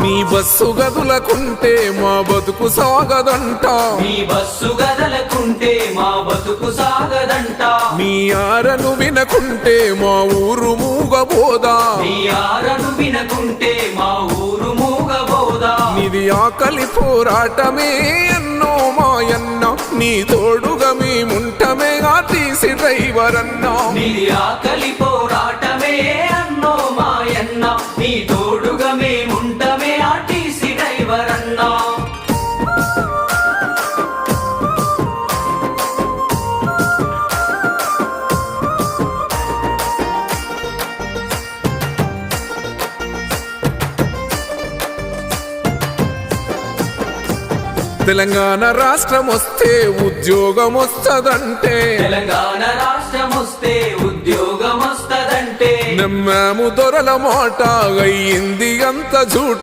మీ bus గదులకుంటే మా బతుకు సాగదంట మీ bus గదలకుంటే మా బతుకు సాగదంట మీ ఆరను వినకుంటే మా ఊరు మూగబోదా మీ ఆరను వినకుంటే మా ఊరు మూగబోదా నీది ఆకలి పోరాటమే అన్నో మాయన్న నీ తోడుగా మేముంటమే ఆర్టీసీ డ్రైవర్ అన్నా నీది ఆకలి పోరాటమే అన్నో మాయన్న నీ తోడుగా మేముంటమే ఆర్టీసీ డ్రైవర్ అన్నా తెలంగాణ రాష్ట్రం వస్తే ఉద్యోగం వస్తదంటే తెలంగాణ రాష్ట్రం వస్తే ఉద్యోగం వస్తదంటే నమ్మాము దొరల మాట అయ్యింది అంత జూట్